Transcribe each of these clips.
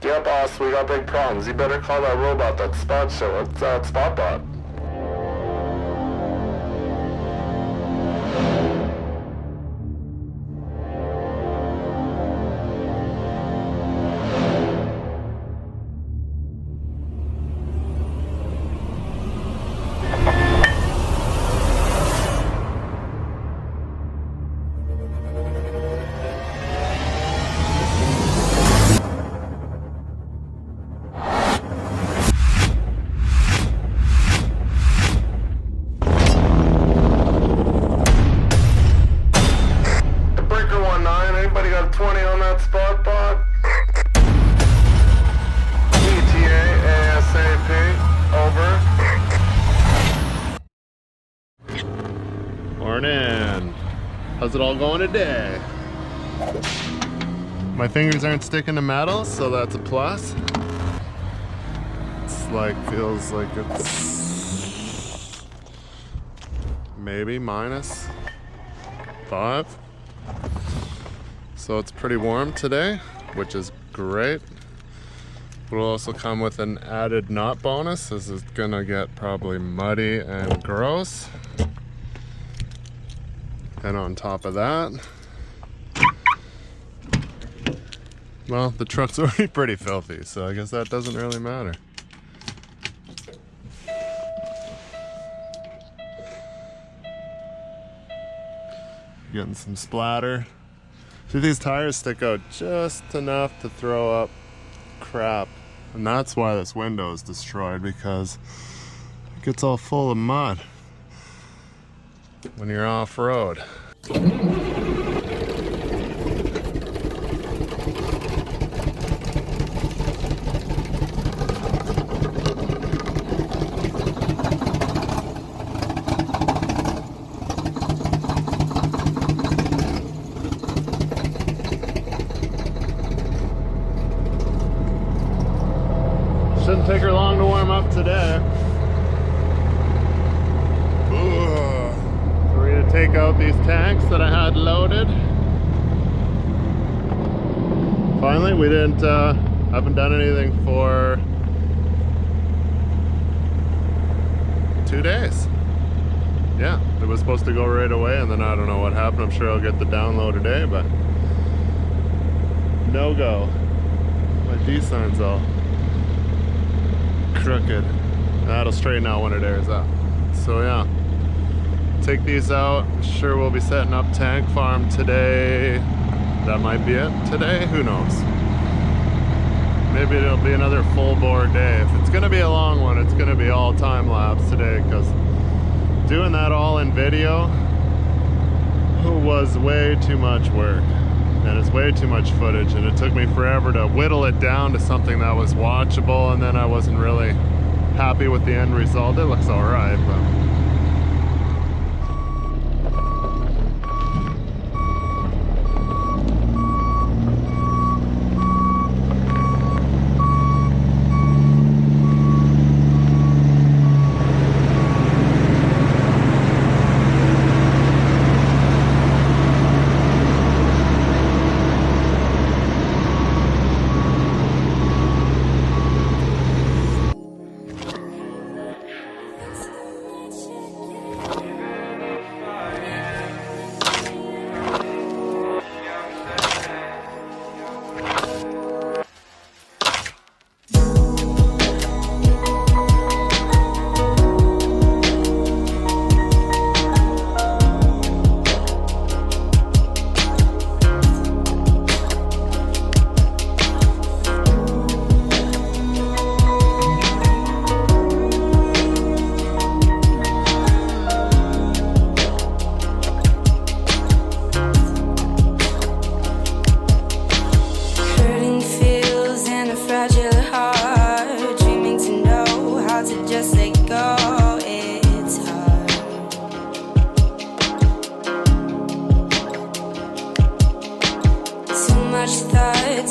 Yeah, boss, we got big problems. You better call that robot, that spot show. It's that spot bot. Anybody got 20 on that spot bot? ETA ASAP. Over. Morning. How's it all going today? My fingers aren't sticking to metal, so that's a plus. It's like, feels like it's maybe -5. So it's pretty warm today, which is great. It'll also come with an added knot bonus. This is gonna get probably muddy and gross. And on top of that, well, the truck's already pretty filthy, so I guess that doesn't really matter. Getting some splatter. See, these tires stick out just enough to throw up crap. And that's why this window is destroyed, because it gets all full of mud when you're off-road. Shouldn't take her long to warm up today. Ugh. So we're gonna take out these tanks that I had loaded. Finally, we haven't done anything for 2 days. Yeah, it was supposed to go right away, and then I don't know what happened. I'm sure I'll get the download today, but no go. My D sign's all crooked. That'll straighten out when it airs up. So yeah, take these out. Sure, we'll be setting up tank farm today. That might be it today, who knows. Maybe it'll be another full bore day. If it's gonna be a long one, it's gonna be all time lapse today, because doing that all in video was way too much work. And it's way too much footage, and it took me forever to whittle it down to something that was watchable, and then I wasn't really happy with the end result. It looks alright, but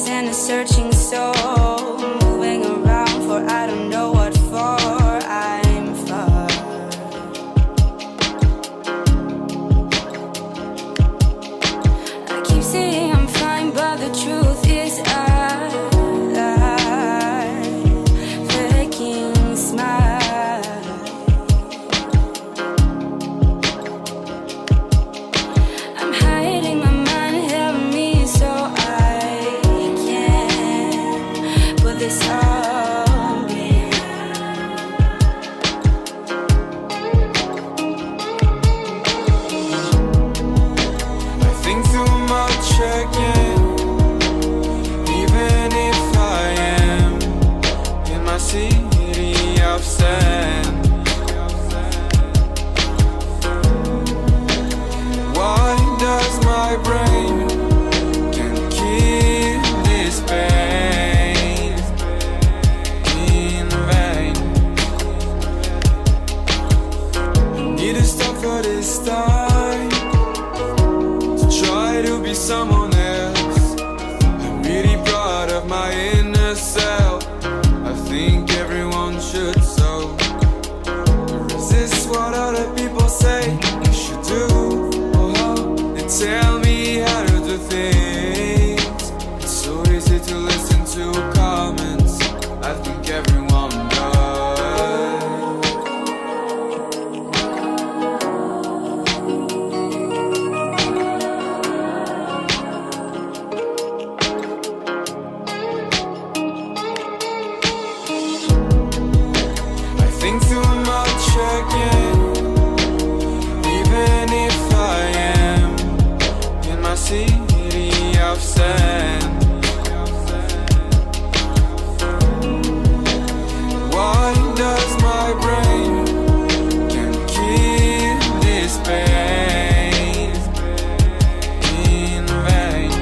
and a searching soul, moving around for I don't know what for. I'm far. I keep saying I'm fine, but the truth is I wanna sell. I think everyone should, so resist what other people say I should do. Oh, they tell me how to do things. It's so easy to listen to comments. I think everyone does. Think too much again, even if I am in my city of sand. Why does my brain can't kill this pain in vain?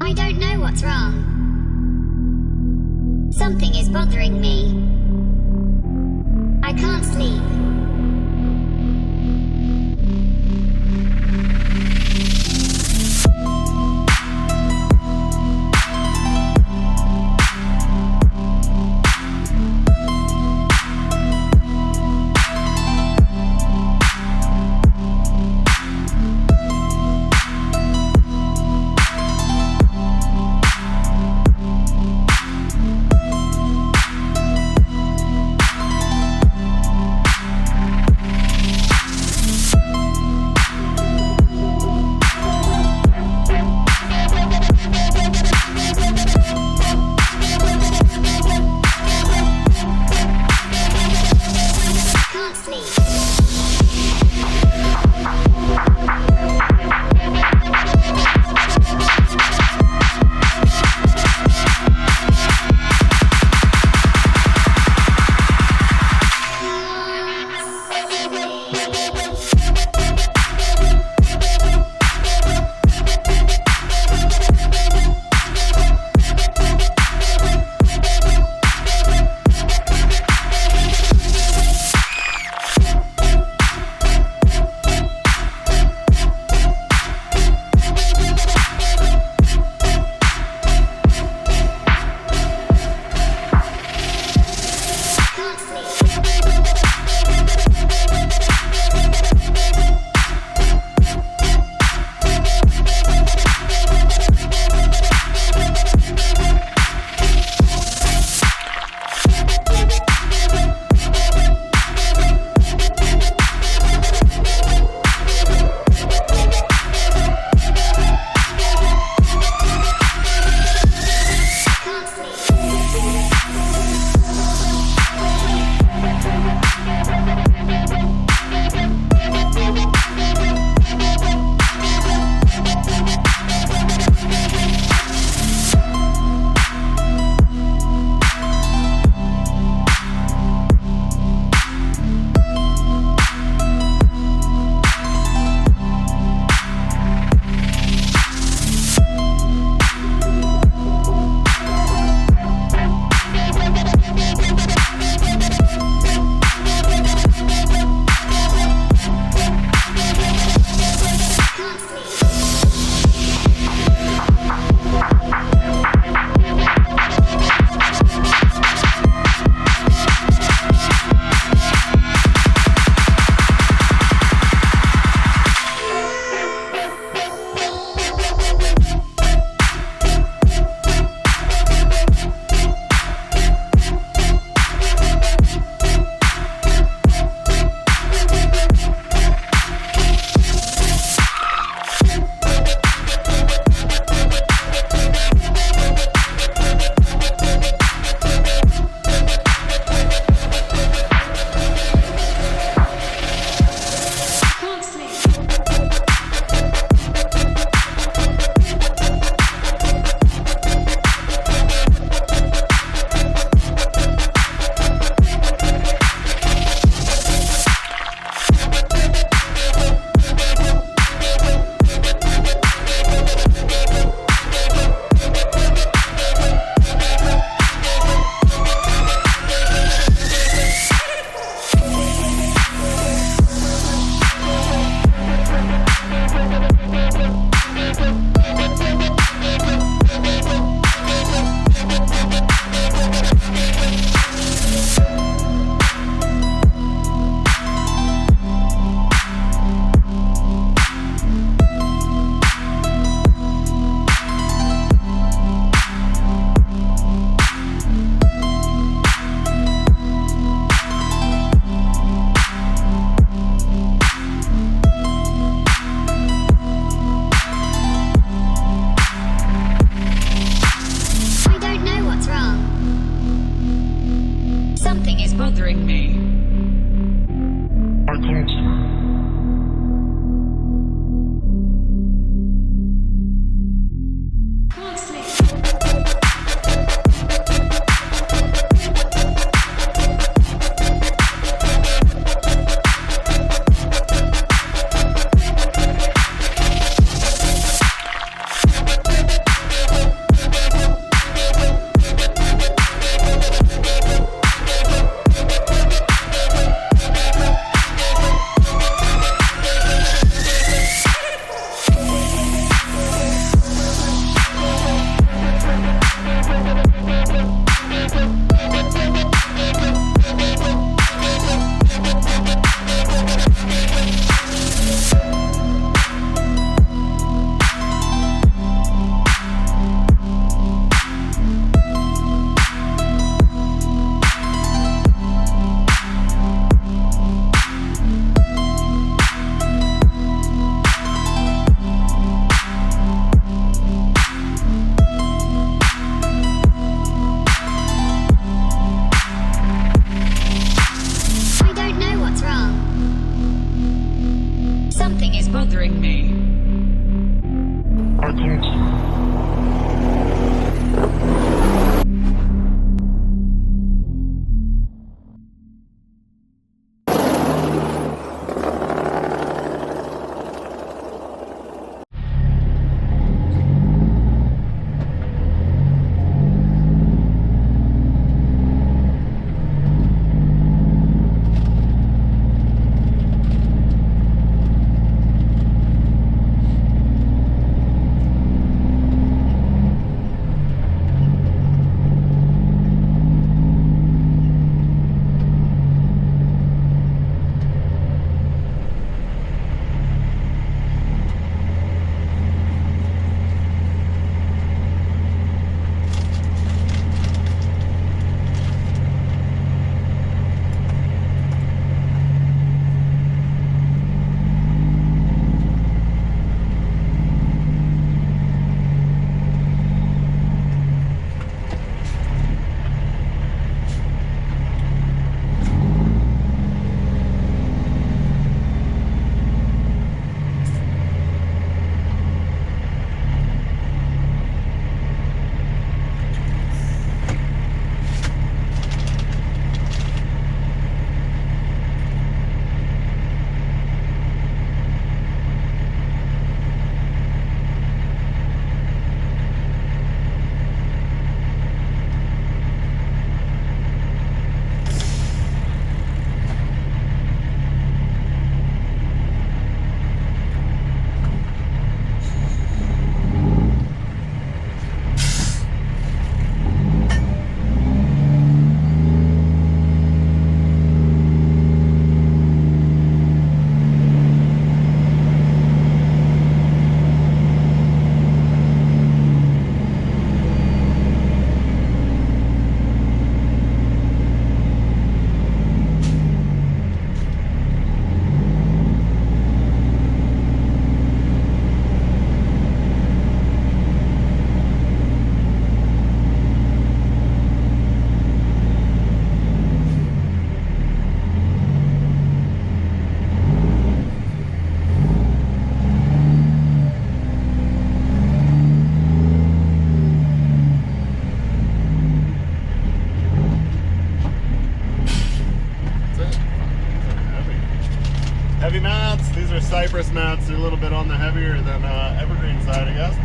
I don't know what's wrong. Something is bothering me. I can't sleep. cypress mats are a little bit on the heavier than evergreen side, I guess.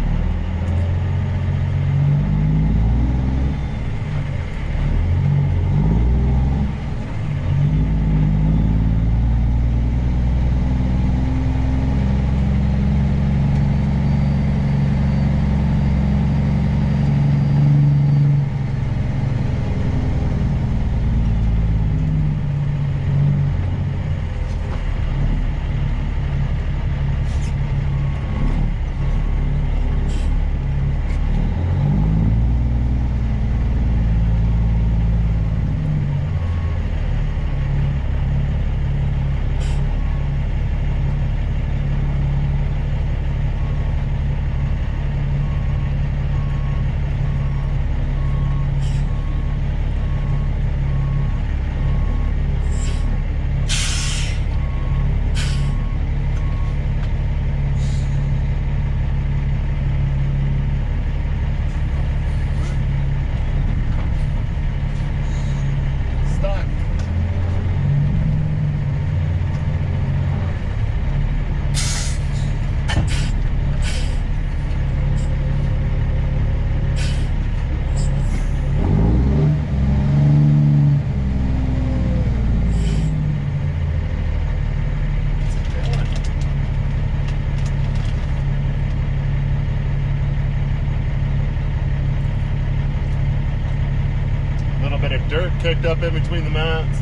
Dirt kicked up in between the mats.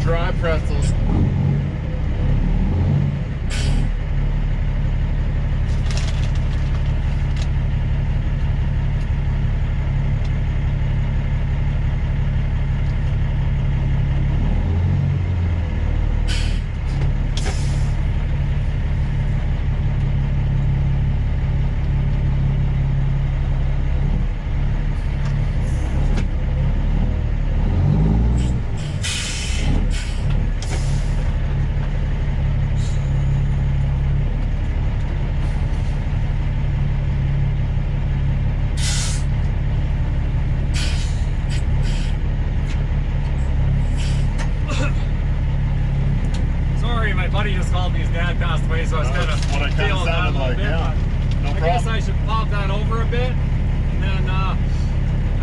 Dry pretzels. buddy just called me, his dad passed away, so I was kind of what I kind of sounded like, yeah. No problem. I guess I should pop that over a bit, and then I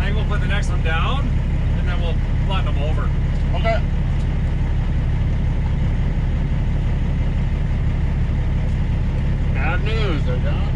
think we'll put the next one down, and then we'll blend them over. Okay. Bad news, I got.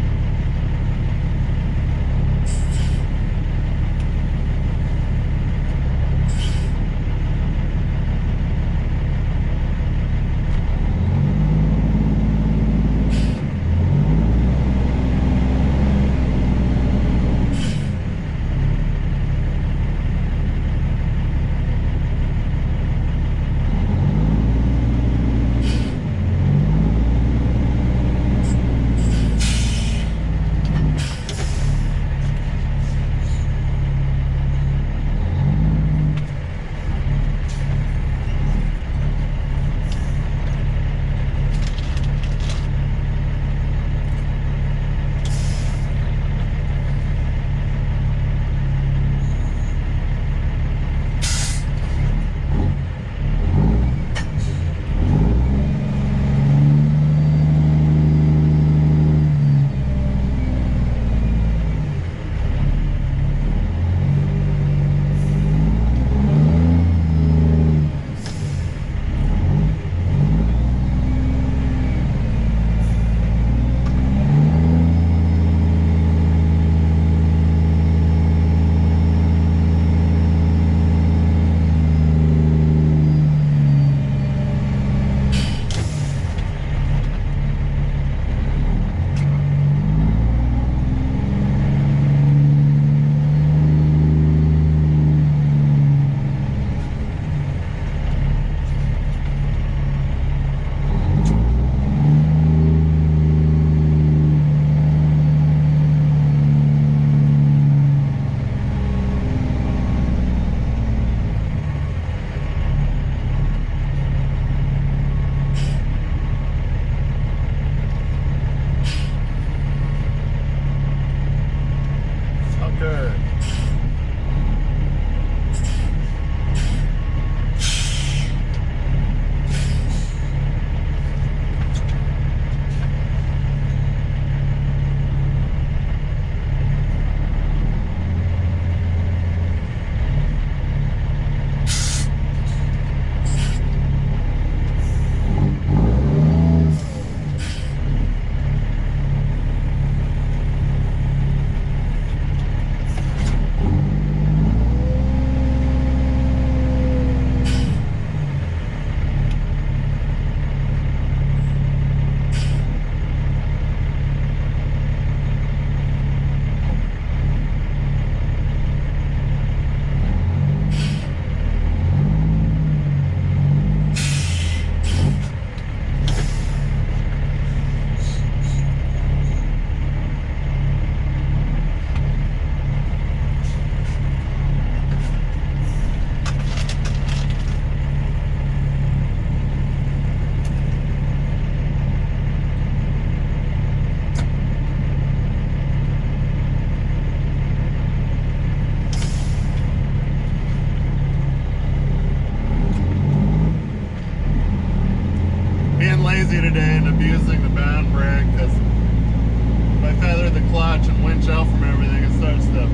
attach and winch out from everything, it starts to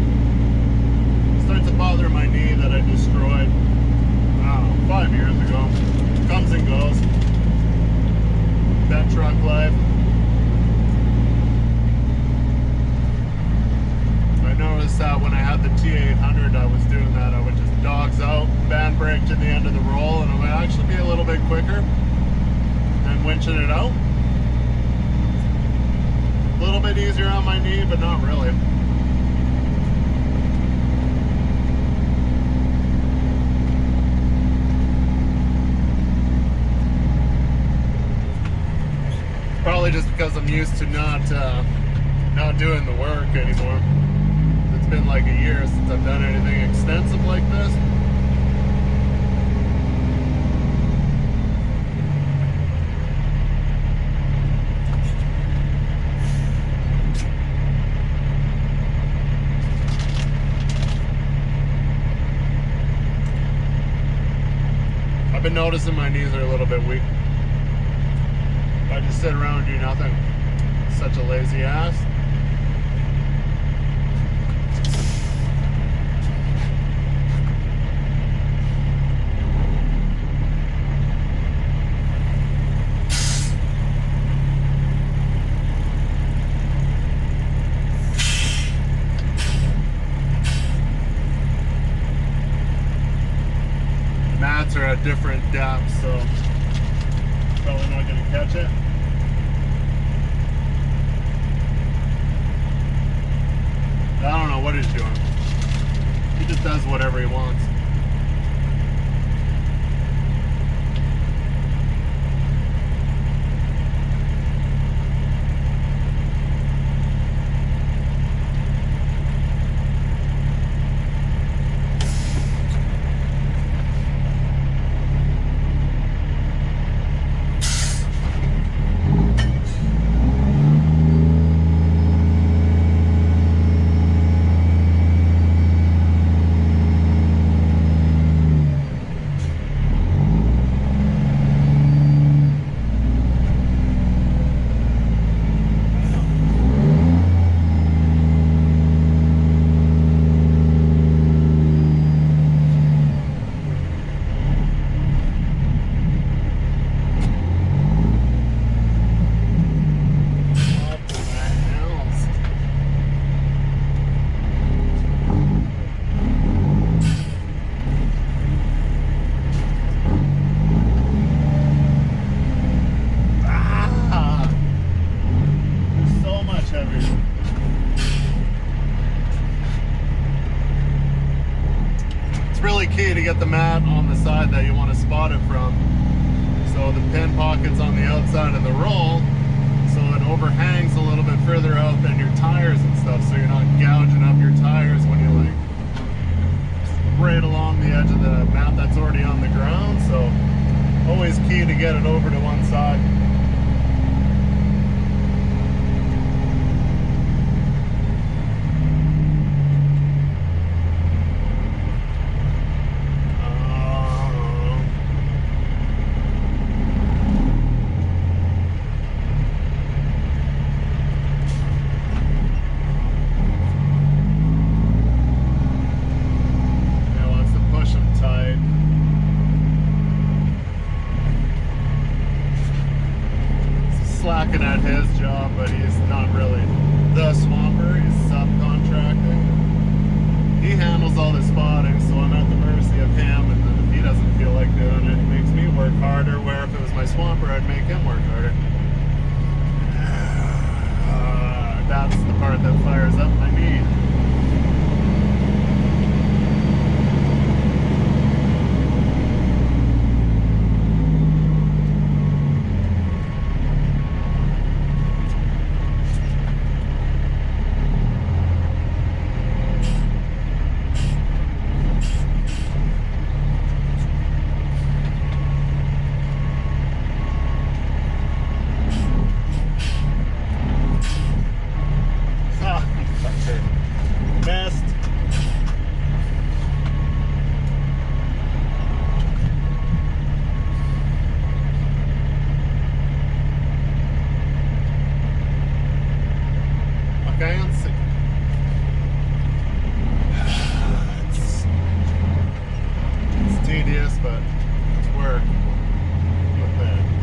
bother my knee that I destroyed, I don't know, 5 years ago. Comes and goes. That truck life. I noticed that when I had the T800, I was doing that. I would just dogs out, band brake to the end of the roll, and it would actually be a little bit quicker than winching it out. A little bit easier on my knee, but not really. Probably just because I'm used to not doing the work anymore. It's been like a year since I've done anything extensive like this. I've been noticing my knees are a little bit weak. I just sit around and do nothing. Such a lazy ass. Mats are at different depths, so probably not going to catch it. I don't know what he's doing. He just does whatever he wants. Key to get the mat on the side that you want to spot it from. So the pin pocket's on the outside of the roll, so it overhangs a little bit further out than your tires and stuff, so you're not gouging up your tires when you're like right along the edge of the mat that's already on the ground. So always key to get it over to one side. fancy. It's tedious, but it's work with it.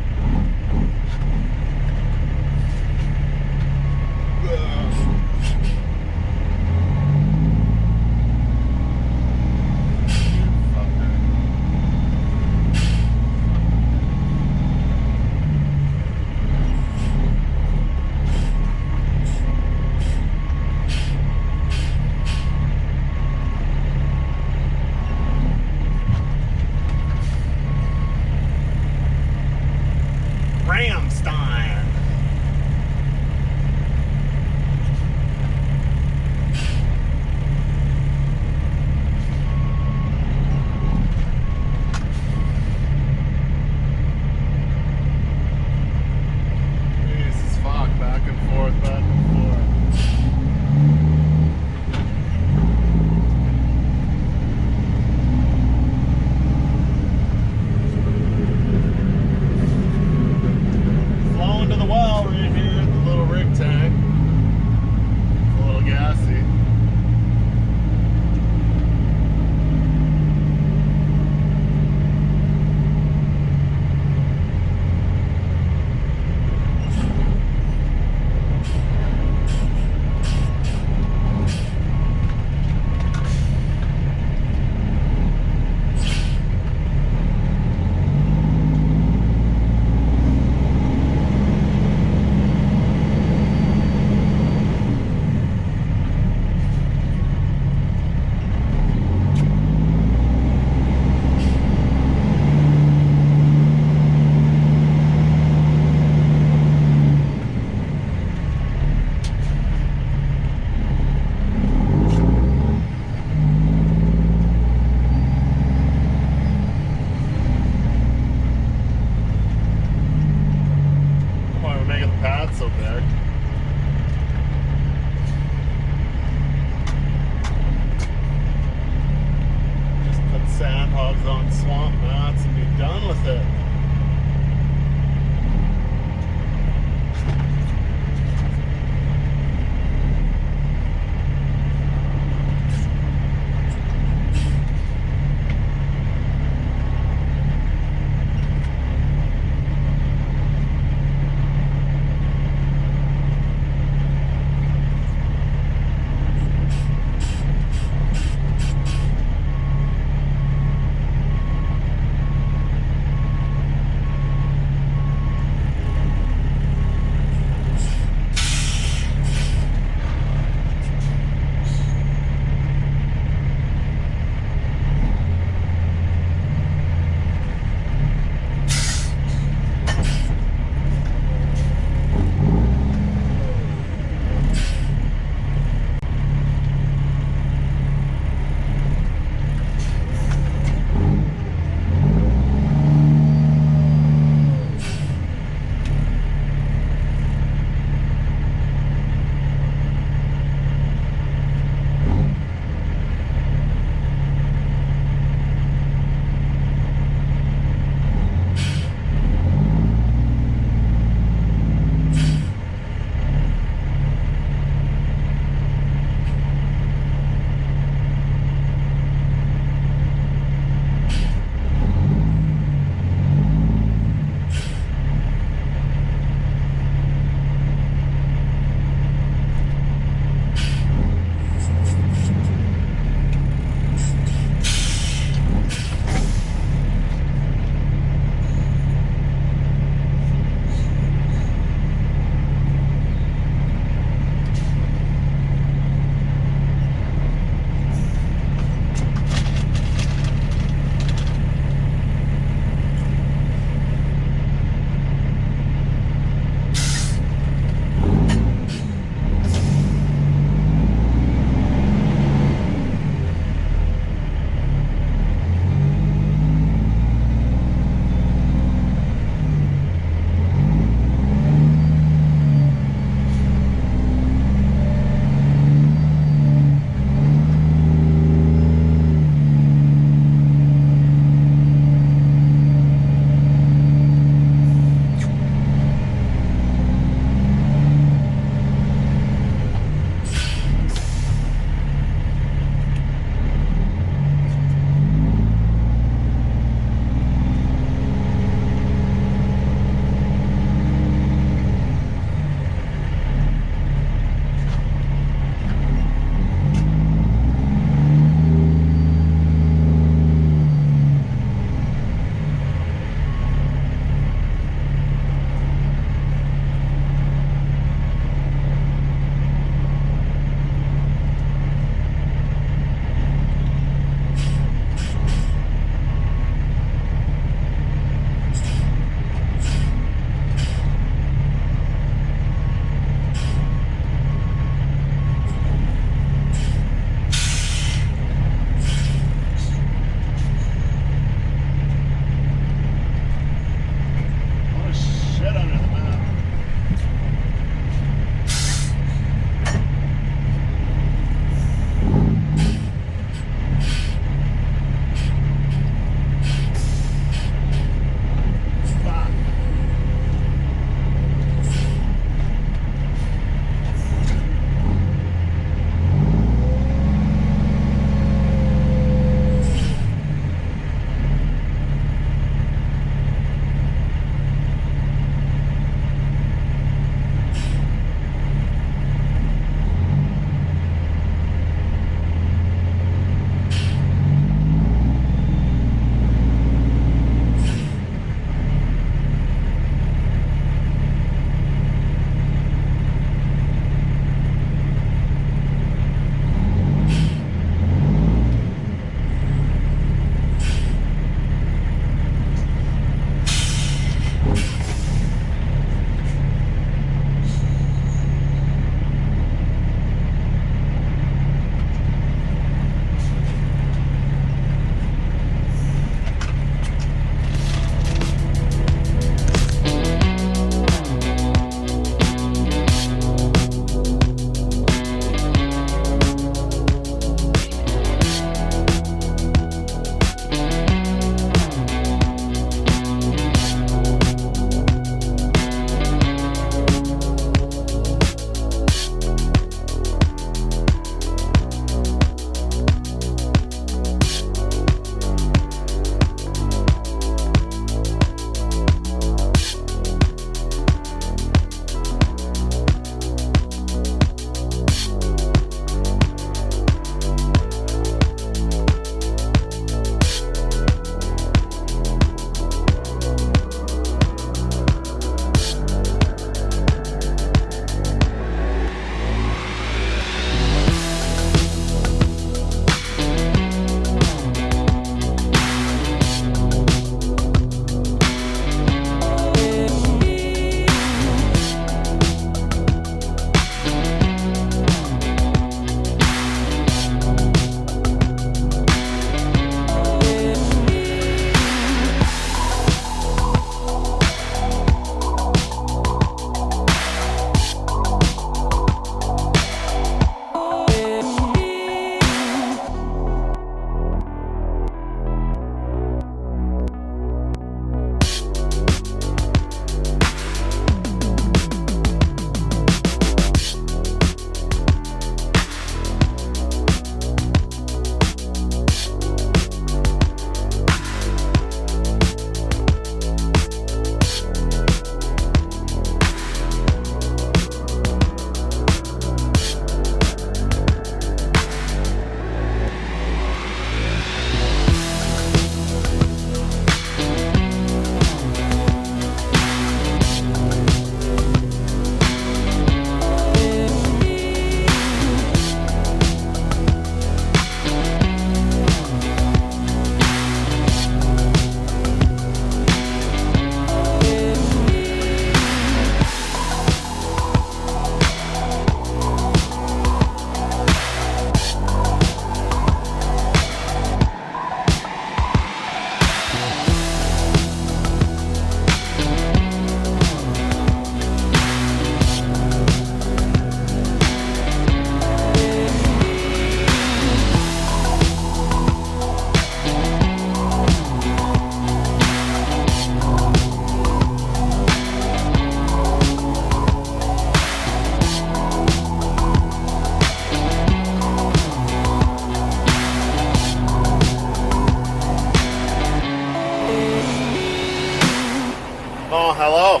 Oh, hello.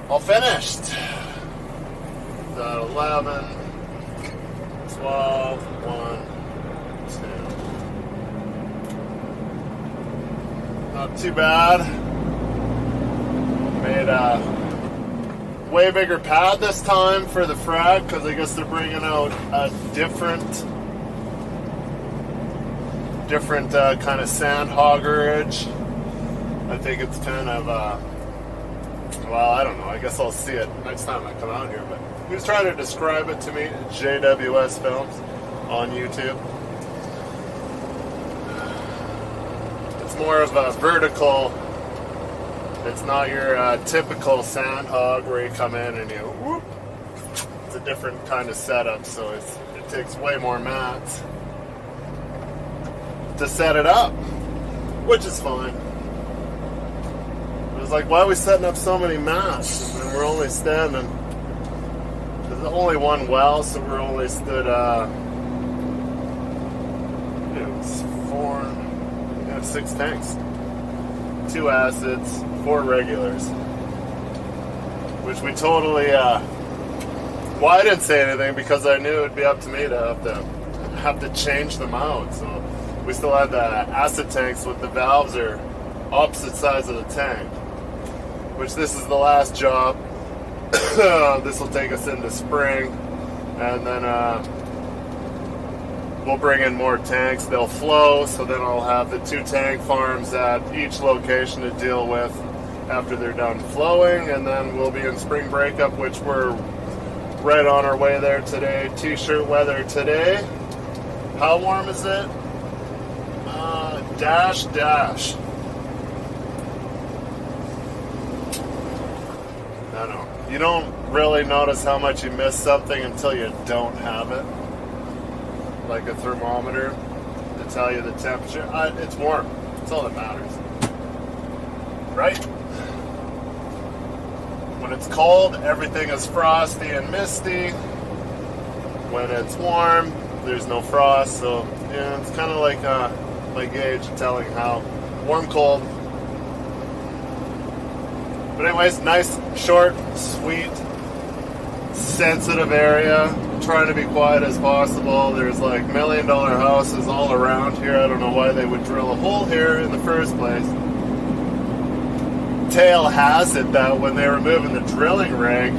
All finished. 11, 12, 1, 2. Not too bad. Made a way bigger pad this time for the Frac because I guess they're bringing out a different kind of sand hoggerage. I think it's kind of well, I don't know. I guess I'll see it next time I come out here. But he was trying to describe it to me. JWS Films on YouTube. It's more of a vertical. It's not your typical sand hog where you come in and you whoop. It's a different kind of setup, so it takes way more mats to set it up, which is fine. It was like, why are we setting up so many mats? And we're only standing. There's only one well, so we're only stood. It was 6 tanks, 2 acids, 4 regulars, which we totally. Well, I didn't say anything because I knew it'd be up to me to have to change them out. So we still had the acid tanks with the valves are opposite sides of the tank. Which this is the last job. This will take us into spring, and then we'll bring in more tanks. They'll flow, so then I'll have the 2 tank farms at each location to deal with after they're done flowing, and then we'll be in spring breakup, which we're right on our way there today. T-shirt weather today. How warm is it? Dash. I don't know. You don't really notice how much you miss something until you don't have it. Like a thermometer to tell you the temperature. It's warm. That's all that matters. Right? When it's cold, everything is frosty and misty. When it's warm, there's no frost. So, yeah, it's kind of like my gauge telling how warm, cold. But anyways, nice, short, sweet, sensitive area. I'm trying to be quiet as possible. There's like $1 million houses all around here. I don't know why they would drill a hole here in the first place. Tale has it that when they were moving the drilling rig,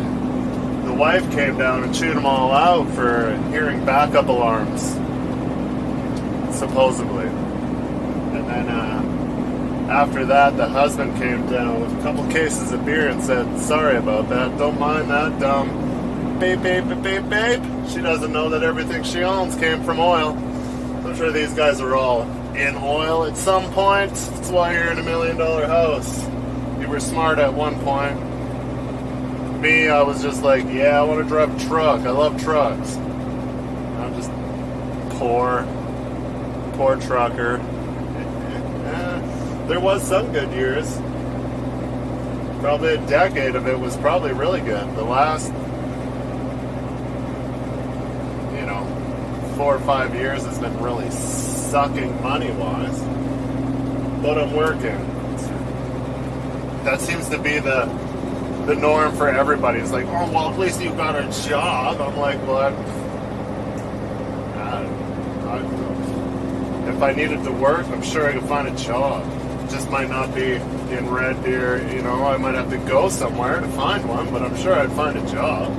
the wife came down and chewed them all out for hearing backup alarms, supposedly. And then after that, the husband came down with a couple cases of beer and said, sorry about that, don't mind that dumb beep. She doesn't know that everything she owns came from oil. I'm sure these guys are all in oil at some point. That's why you're in $1 million house. You were smart at one point. Me, I was just like, yeah, I want to drive a truck. I love trucks. I'm just poor trucker. There was some good years. Probably a decade of it was probably really good. The last, 4 or 5 years has been really sucking money-wise. But I'm working. That seems to be the norm for everybody. It's like, oh, well, at least you got a job. I'm like, well, if I needed to work, I'm sure I could find a job. Just might not be in Red Deer, I might have to go somewhere to find one, but I'm sure I'd find a job.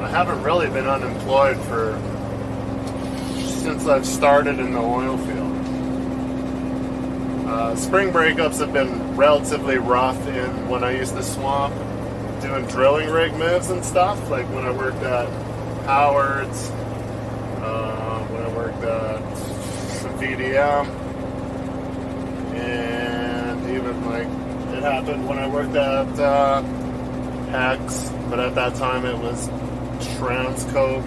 I haven't really been unemployed since I've started in the oil field. Spring breakups have been relatively rough when I used to swamp doing drilling rig moves and stuff, like when I worked at Howard's, when I worked at VDM, and even like it happened when I worked at Hex, but at that time it was Transcope,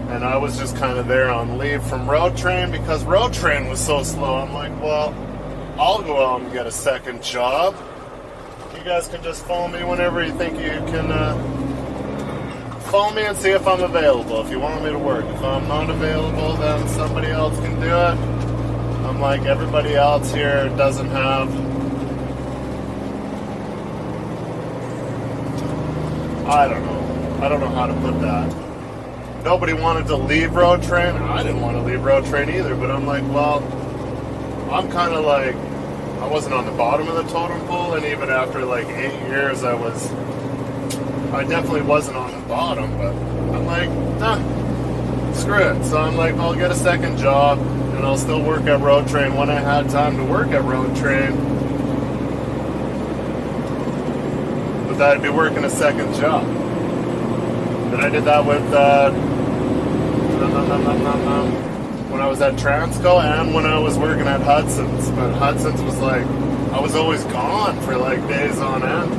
and I was just kind of there on leave from Road Train because Road Train was so slow. I'm like, well, I'll go out and get a second job. You guys can just phone me whenever you think you can phone me and see if I'm available, if you want me to work. If I'm not available, then somebody else can do it. I'm like everybody else here doesn't have... I don't know how to put that. Nobody wanted to leave Road Train. I didn't want to leave Road Train either, but I'm like, well, I'm kind of like, I wasn't on the bottom of the totem pole, and even after like 8 years, I definitely wasn't on the bottom, but I'm like, nah, screw it. So I'm like, I'll get a second job, and I'll still work at Road Train when I had time to work at Road Train. But that'd be working a second job. And I did that with, when I was at Transco and when I was working at Hudson's. But Hudson's was like, I was always gone for like days on end,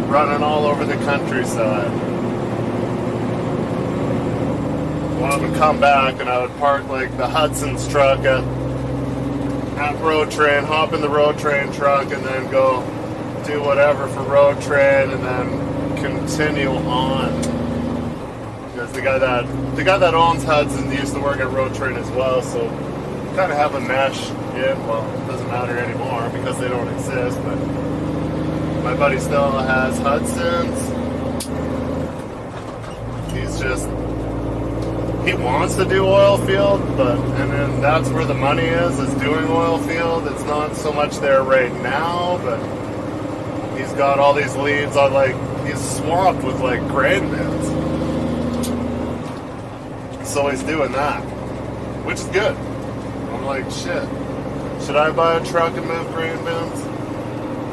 running all over the countryside. Well, I would come back and I would park like the Hudson's truck at Road Train, hop in the Road Train truck, and then go do whatever for Road Train, and then continue on. Because the guy that owns Hudson used to work at Road Train as well, so kind of have a mesh. Yeah, well, it doesn't matter anymore because they don't exist, but my buddy still has Hudson's. He wants to do oil field, and then that's where the money is doing oil field. It's not so much there right now, but he's got all these leads on, like, he's swamped with like grain bins. So he's doing that, which is good. I'm like, shit, should I buy a truck and move grain bins?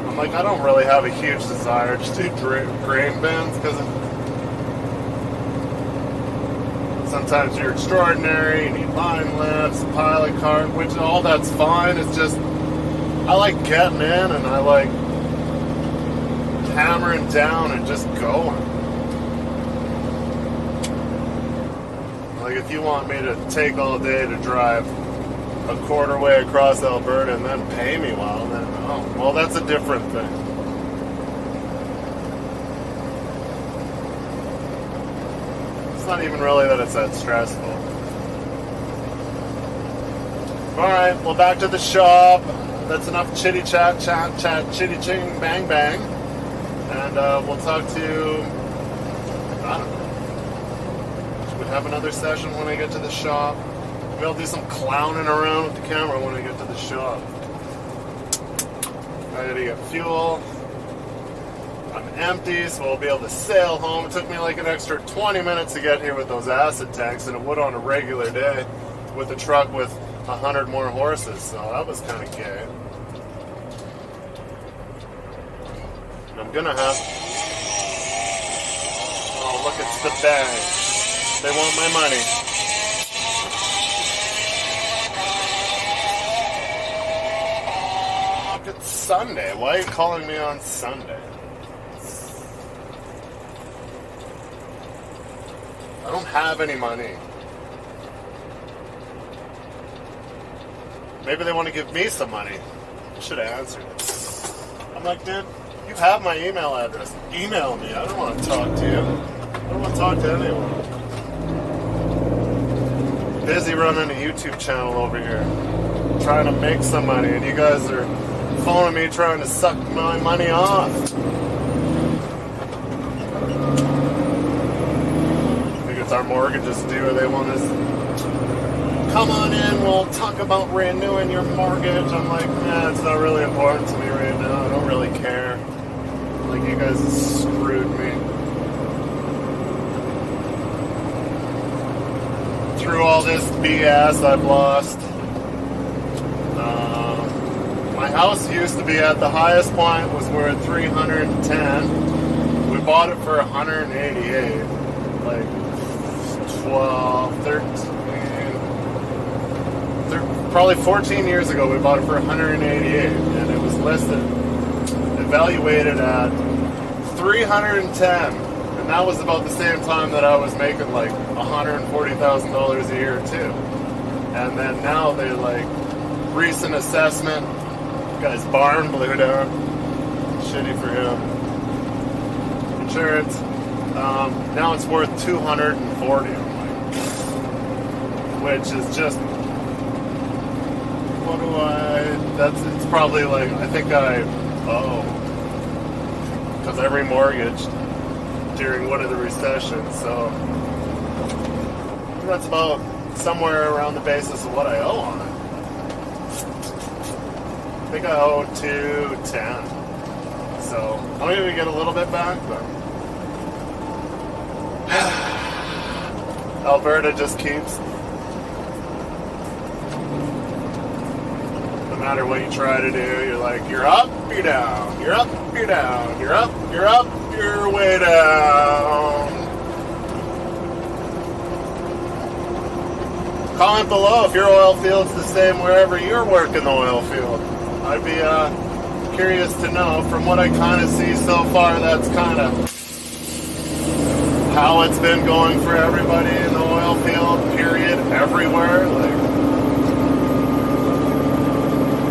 I'm like, I don't really have a huge desire to do grain bins because sometimes you're extraordinary, you need line lifts, pilot cart, which all that's fine. It's just, I like getting in and I like hammering down and just going. Like, if you want me to take all day to drive a quarter way across Alberta and then pay me well, then, oh, well, that's a different thing. It's not even really that it's that stressful. Alright, well, back to the shop. That's enough chitty chat, chitty ching, bang bang. And we'll talk to you, I don't know. Have another session when I get to the shop. Maybe I'll do some clowning around with the camera when I get to the shop. I gotta get fuel. I'm empty, so I'll be able to sail home. It took me like an extra 20 minutes to get here with those acid tanks than it would on a regular day with a truck with 100 more horses, so that was kind of gay. And I'm gonna have... Oh, look, it's the bag. They want my money. Look, it's Sunday. Why are you calling me on Sunday? I don't have any money. Maybe they want to give me some money. I should have answered it. I'm like, dude, you have my email address. Email me. I don't want to talk to you. I don't want to talk to anyone. Busy running a YouTube channel over here, trying to make some money, and you guys are phoning me trying to suck my money off. I think it's our mortgages due. They want us, come on in, we'll talk about renewing your mortgage. I'm like, nah, it's not really important to me right now. I don't really care. Like, you guys screwed me. Through all this BS I've lost. My house used to be at the highest point was worth $310. We bought it for $188. Like 12, 13, probably 14 years ago we bought it for $188, and it was listed, evaluated at $310. And that was about the same time that I was making like $140,000 a year too. And then now they like, recent assessment, guy's barn blew down. Shitty for him. Insurance. Now it's worth 240, which is just, what do it's probably like, I think I owe, because I remortgaged during one of the recessions, so that's about somewhere around the basis of what I owe on it. I think I owe 210. So I'll maybe get a little bit back, but Alberta just keeps, no matter what you try to do, you're like, you're up, you're down, you're up, you're down, you're up, you're way down. Comment below if your oil field's the same wherever you're working the oil field. I'd be curious to know. From what I kind of see so far, that's kind of how it's been going for everybody in the oil field, period, everywhere. Like,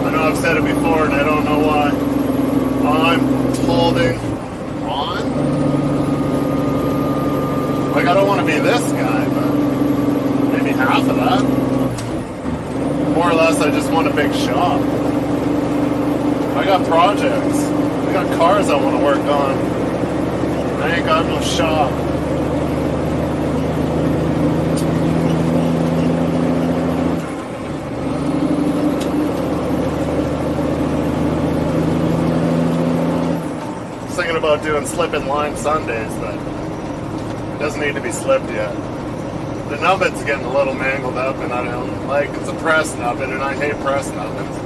I know I've said it before and I don't know why. I'm holding on. Like, I don't want to be this guy, but maybe half of that. More or less, I just want a big shop. I got projects. I got cars I want to work on. I ain't got no shop. I was thinking about doing slip-in-line Sundays, but it doesn't need to be slipped yet. The nubbin's getting a little mangled up, and I don't like, it's a press nubbin, and I hate press nubbins.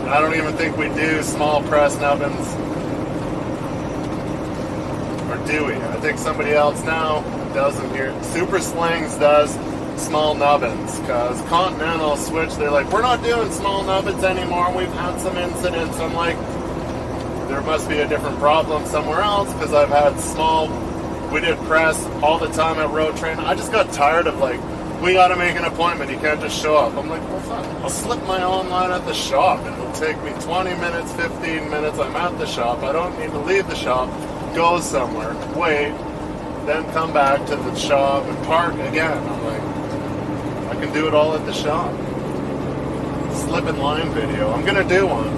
And I don't even think we do small press nubbins. Or do we? I think somebody else now does them here. Super Slings does small nubbins, because Continental switch, they're like, we're not doing small nubbins anymore, we've had some incidents. I'm like, there must be a different problem somewhere else, because I've had small, we did press all the time at Road Train. I just got tired of like, we gotta make an appointment, you can't just show up. I'm like, well fuck, I'll slip my own line at the shop. It'll take me 20 minutes, 15 minutes, I'm at the shop. I don't need to leave the shop, go somewhere, wait, then come back to the shop and park again. I'm like, I can do it all at the shop. Slip-in line video, I'm gonna do one.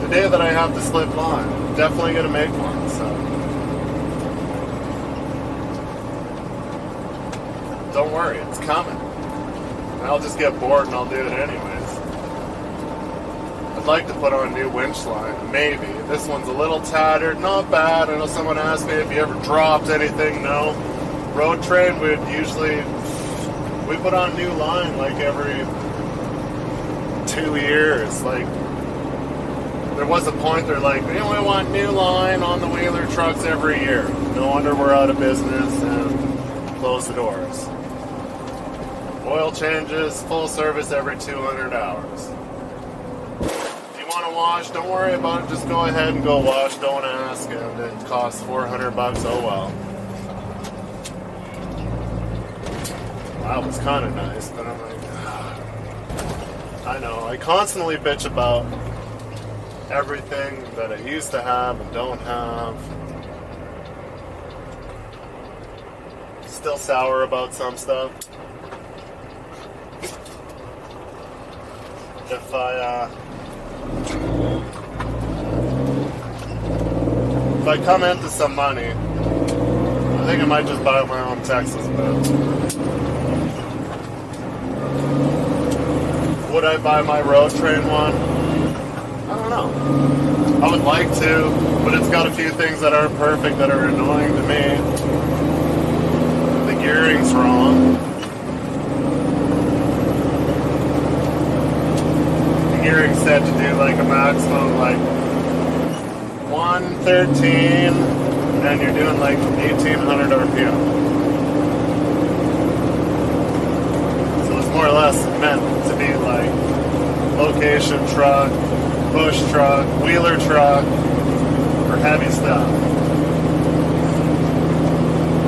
The day that I have the slip line, I'm definitely gonna make one, so. Don't worry, it's coming. I'll just get bored and I'll do it anyways. I'd like to put on a new winch line, maybe. This one's a little tattered, not bad. I know someone asked me if you ever dropped anything. No. Road Train would usually, we put on new line like every 2 years. Like, there was a point they're like, we only want new line on the wheeler trucks every year. No wonder we're out of business and close the doors. Oil changes, full service every 200 hours. If you want to wash, don't worry about it. Just go ahead and go wash. Don't ask. And it costs $400. Oh well. That was kind of nice, but I'm like, I know. I constantly bitch about everything that I used to have and don't have. Still sour about some stuff. If I come into some money, I think I might just buy my own Texas boat. Would I buy my Road Train one? I don't know. I would like to, but it's got a few things that aren't perfect that are annoying to me. The gearing's wrong. Gearing set to do like a maximum like 113 and you're doing like 1800 RPM. So it's more or less meant to be like location truck, bush truck, wheeler truck for heavy stuff.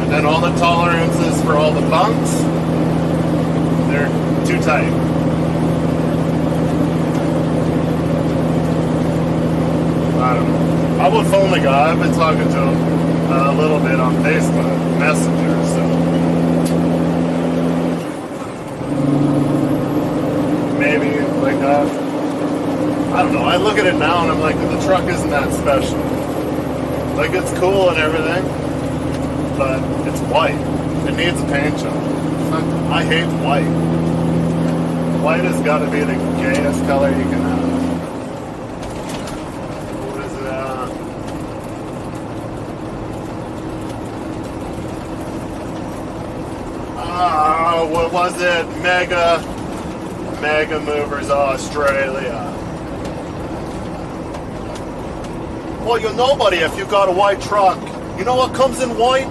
And then all the tolerances for all the bumps, they're too tight. I don't know. I would phone the guy. I've been talking to him. I a little bit on Facebook Messenger, so maybe like I don't know. I look at it now and I'm like, the truck isn't that special. Like, it's cool and everything, but it's white. It needs a paint job. I hate white. White has got to be the gayest color you can have. What is it? What was it? Mega Movers Australia. Well, you're nobody if you got a white truck. You know what comes in white?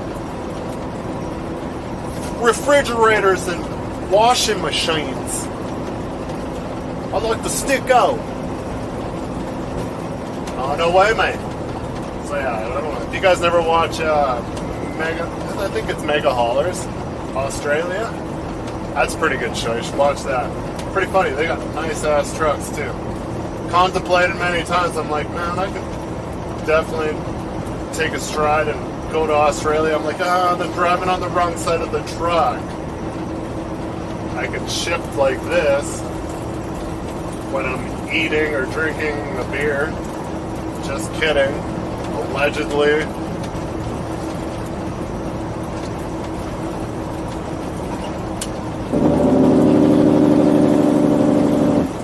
Refrigerators and washing machines. I like to stick out. Oh, no way, mate. So yeah, I don't know. If you guys never watch I think it's Mega Haulers Australia. That's a pretty good show. You should watch that. Pretty funny. They got nice ass trucks too. Contemplated many times. I'm like, man, I could definitely take a stride and go to Australia. I'm like, they're driving on the wrong side of the truck. I could shift like this when I'm eating or drinking a beer. Just kidding. Allegedly.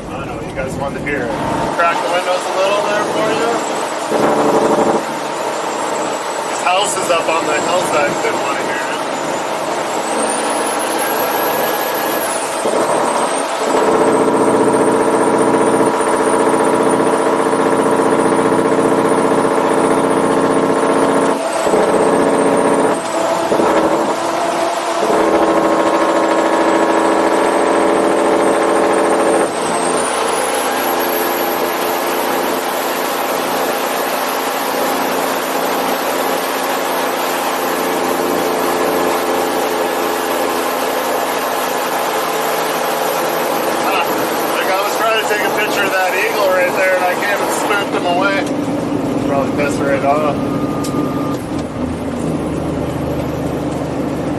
I know, you guys wanted to hear it. Crack the windows a little there for you. These houses up on the hillside didn't want to hear it.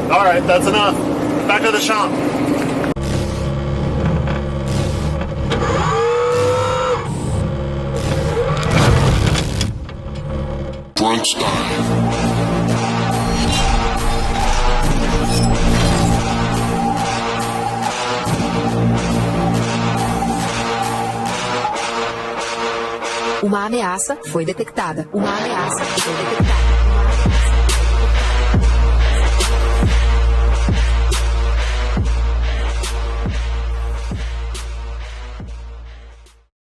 Alright, that's enough. Back to the shop. Brunch time. Uma ameaça foi detectada. Uma ameaça foi detectada.